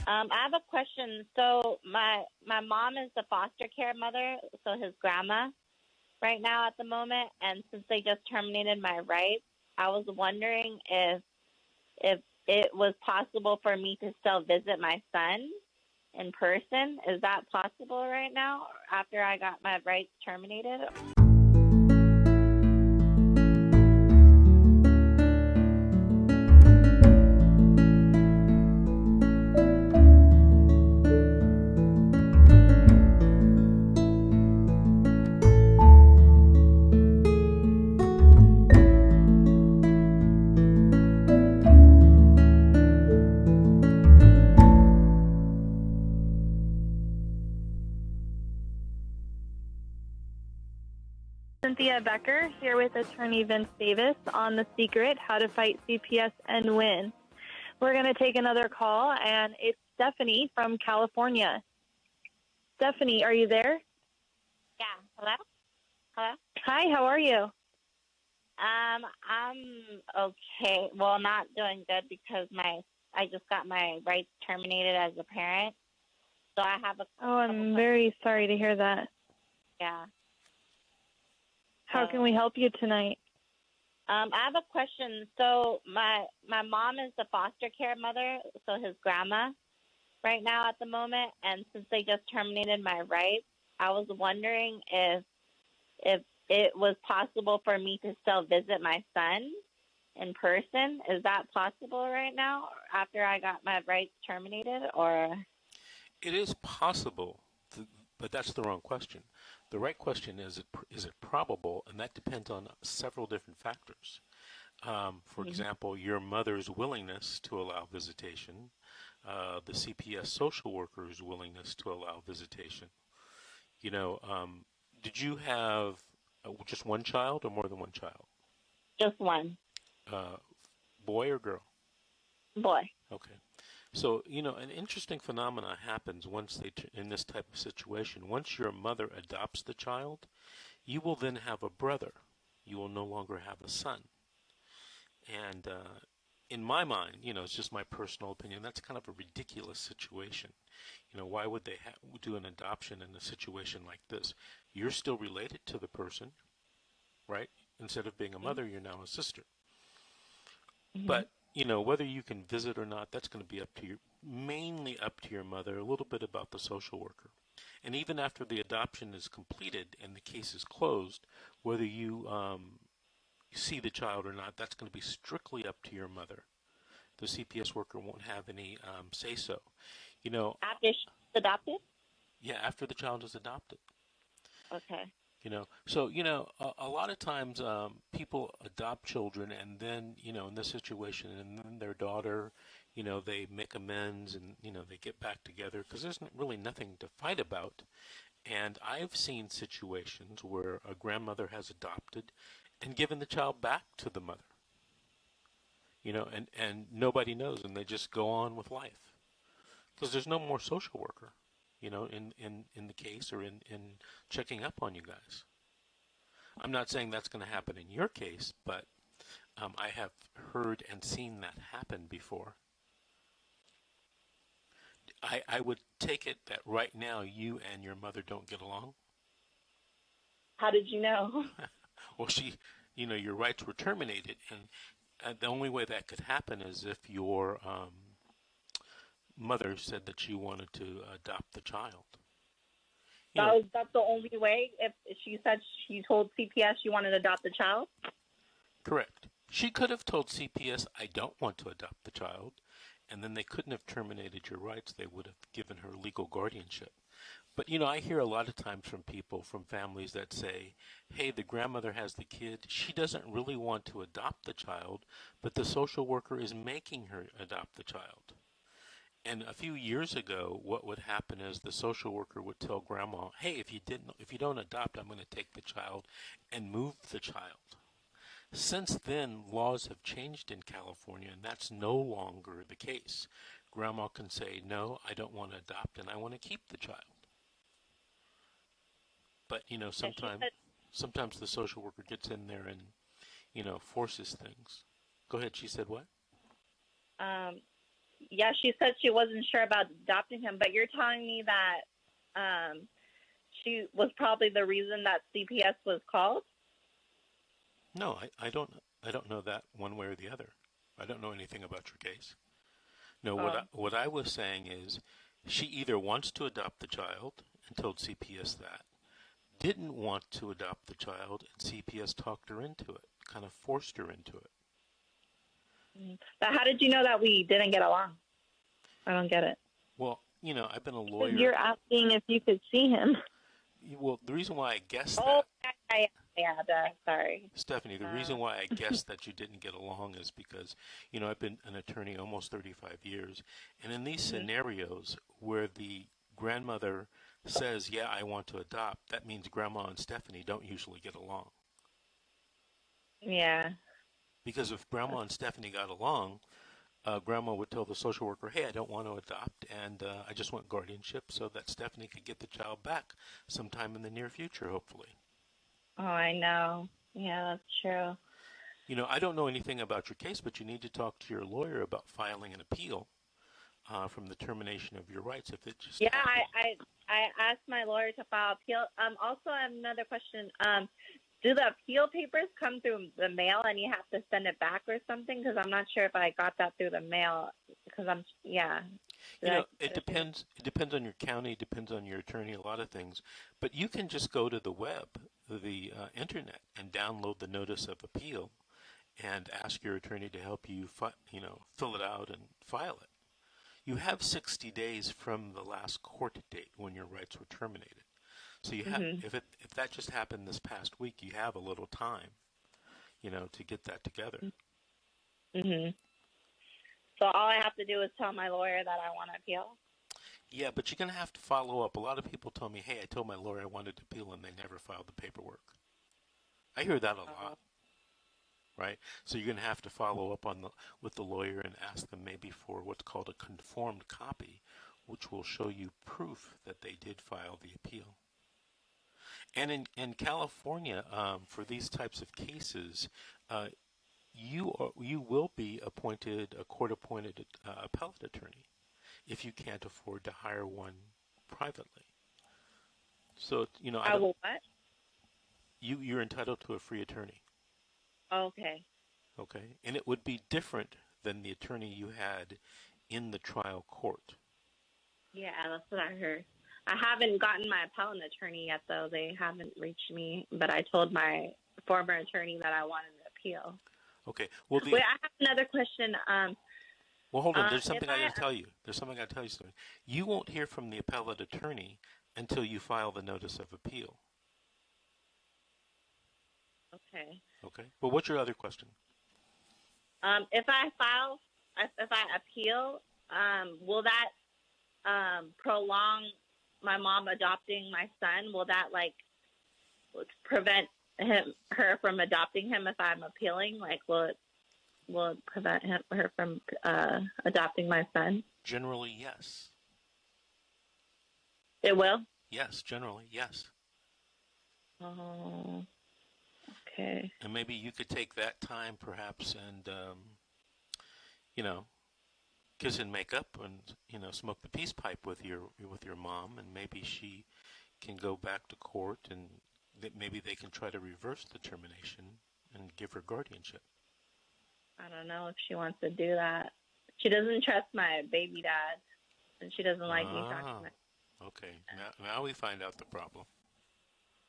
I have a question. So my mom is the foster care mother, so his grandma right now at the moment, and since they just terminated my rights, I was wondering if it was possible for me to still visit my son in person. Is that possible right now after I got my rights terminated? Cynthia Becker here with attorney Vince Davis on The Secret, How to Fight CPS and Win. We're going to take another call, and it's Stephanie from California. Stephanie, are you there? Yeah. Hello? Hello? Hi, how are you? I'm okay. Well, not doing good because I just got my rights terminated as a parent. So I have a Oh, I'm very sorry to hear that. Yeah. How can we help you tonight? I have a question. So my mom is the foster care mother, so his grandma right now at the moment, and since they just terminated my rights, I was wondering if it was possible for me to still visit my son in person. Is that possible right now after I got my rights terminated, or? It is possible, but that's the wrong question. The right question is it probable, and that depends on several different factors. For example, your mother's willingness to allow visitation, the CPS social worker's willingness to allow visitation. You know, did you have just one child or more than one child? Just one. Boy or girl? Boy. Okay. So, you know, an interesting phenomena happens once in this type of situation. Once your mother adopts the child, you will then have a brother. You will no longer have a son. And in my mind, you know, it's just my personal opinion, that's kind of a ridiculous situation. You know, why would they do an adoption in a situation like this? You're still related to the person, right? Instead of being a mother, you're now a sister. But you know, whether you can visit or not, that's going to be mainly up to your mother, a little bit about the social worker. And even after the adoption is completed and the case is closed, whether you see the child or not, that's going to be strictly up to your mother. The CPS worker won't have any say-so. You know, after she's adopted? Yeah, after the child is adopted. Okay. You know, so, you know, a lot of times people adopt children and then, you know, in this situation, and then their daughter, you know, they make amends and, you know, they get back together because there's really nothing to fight about. And I've seen situations where a grandmother has adopted and given the child back to the mother, you know, and nobody knows, and they just go on with life because there's no more social worker, you know, in the case or in checking up on you guys. I'm not saying that's going to happen in your case, but I have heard and seen that happen before. I would take it that right now you and your mother don't get along. How did you know? Well, you know, your rights were terminated, and the only way that could happen is if your mother said that she wanted to adopt the child. That's the only way? If she said she told CPS she wanted to adopt the child? Correct. She could have told CPS, I don't want to adopt the child, and then they couldn't have terminated your rights. They would have given her legal guardianship. But, you know, I hear a lot of times from people, from families that say, hey, the grandmother has the kid. She doesn't really want to adopt the child, but the social worker is making her adopt the child. And a few years ago, what would happen is the social worker would tell grandma, hey, if you don't adopt, I'm going to take the child and move the child. Since then, laws have changed in California, and that's no longer the case. Grandma can say, no, I don't want to adopt, and I want to keep the child. But, you know, sometimes the social worker gets in there and, you know, forces things. Go ahead. She said what? yeah, she said she wasn't sure about adopting him, but you're telling me that she was probably the reason that CPS was called? No, I don't know that one way or the other. I don't know anything about your case. No, Oh. what I was saying is she either wants to adopt the child and told CPS that, didn't want to adopt the child, and CPS talked her into it, kind of forced her into it. But how did you know that we didn't get along? I don't get it. Well, I've been a lawyer. You're asking if you could see him. Well, the reason why I guessed Oh, that, sorry. Stephanie, the reason why I guessed that you didn't get along is because, I've been an attorney almost 35 years, and in these scenarios where the grandmother says, yeah, I want to adopt, that means Grandma and Stephanie don't usually get along. Yeah. Because if Grandma and Stephanie got along, Grandma would tell the social worker, hey, I don't want to adopt, and I just want guardianship so that Stephanie could get the child back sometime in the near future, hopefully. Oh, I know. Yeah, that's true. I don't know anything about your case, but you need to talk to your lawyer about filing an appeal from the termination of your rights. If it just I asked my lawyer to file appeal. Also, I have another question. Do the appeal papers come through the mail and you have to send it back or something? Because I'm not sure if I got that through the mail. Because it depends. It depends on your county. It depends on your attorney. A lot of things. But you can just go to the web, the internet, and download the notice of appeal, and ask your attorney to help you, fill it out and file it. You have 60 days from the last court date when your rights were terminated. So you have, if that just happened this past week, you have a little time, to get that together. So all I have to do is tell my lawyer that I want to appeal? Yeah, but you're going to have to follow up. A lot of people tell me, hey, I told my lawyer I wanted to appeal, and they never filed the paperwork. I hear that a lot, right? So you're going to have to follow up with the lawyer and ask them maybe for what's called a conformed copy, which will show you proof that they did file the appeal. And in California, for these types of cases, you will be appointed a court-appointed appellate attorney if you can't afford to hire one privately. So I will what? You're entitled to a free attorney. Okay. Okay, and it would be different than the attorney you had in the trial court. Yeah, that's what I heard. I haven't gotten my appellate attorney yet, though. They haven't reached me, but I told my former attorney that I wanted to appeal. Okay. Well, wait, I have another question. Well, hold on. There's something I got to tell you. You won't hear from the appellate attorney until you file the notice of appeal. Okay. Okay. Well, what's your other question? If I appeal, will that prolong my mom adopting my son? Will that prevent her from adopting him if I'm appealing? Will it prevent her from adopting my son? Generally, yes. It will? Yes, generally, yes. Oh, okay. And maybe you could take that time, perhaps, and kiss and make up, and smoke the peace pipe with your mom, and maybe she can go back to court, and maybe they can try to reverse the termination and give her guardianship. I don't know if she wants to do that. She doesn't trust my baby dad, and she doesn't like me talking to him. Okay, now we find out the problem.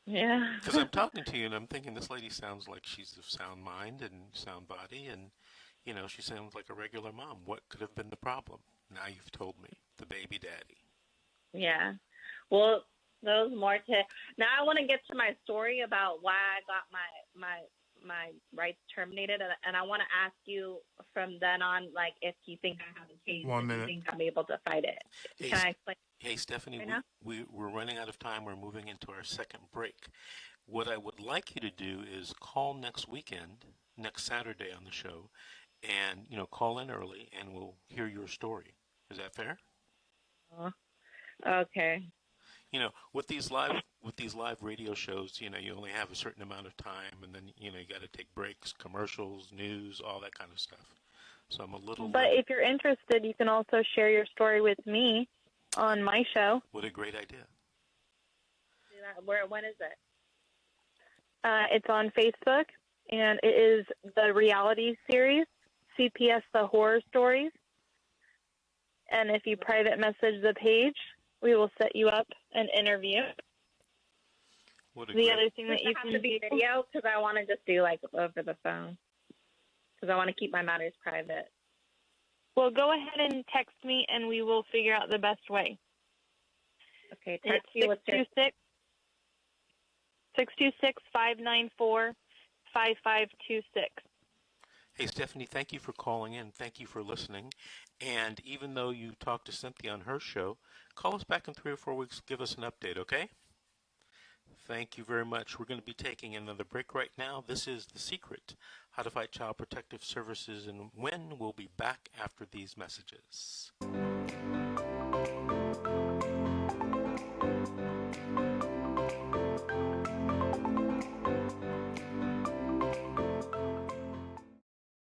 Yeah. Because I'm talking to you, and I'm thinking this lady sounds like she's of sound mind and sound body, and she sounds like a regular mom. What could have been the problem? Now you've told me. The baby daddy. Yeah. Well, those more to... Now I want to get to my story about why I got my rights terminated, and I want to ask you from then on, if you think I have a case, 1 minute. you think I'm able to fight it. Can I explain? Hey, Stephanie, right we're running out of time. We're moving into our second break. What I would like you to do is call next Saturday on the show, and call in early, and we'll hear your story. Is that fair? Okay. With these live radio shows, you only have a certain amount of time, and then you got to take breaks, commercials, news, all that kind of stuff. So I'm a little. But if you're interested, you can also share your story with me on my show. What a great idea. When is it? It's on Facebook, and it is the reality series, CPS The Horror Stories. And if you private message the page, we will set you up an interview. The other thing that you can do video, because I want to just do like over the phone, because I want to keep my matters private. Well, go ahead and text me, and we will figure out the best way. Okay, text you. What's 626-594-5526. Hey, Stephanie, thank you for calling in. Thank you for listening. And even though you talked to Cynthia on her show, call us back in 3 or 4 weeks. Give us an update, okay? Thank you very much. We're going to be taking another break right now. This is The Secret, How to Fight Child Protective Services and Win. We'll be back after these messages.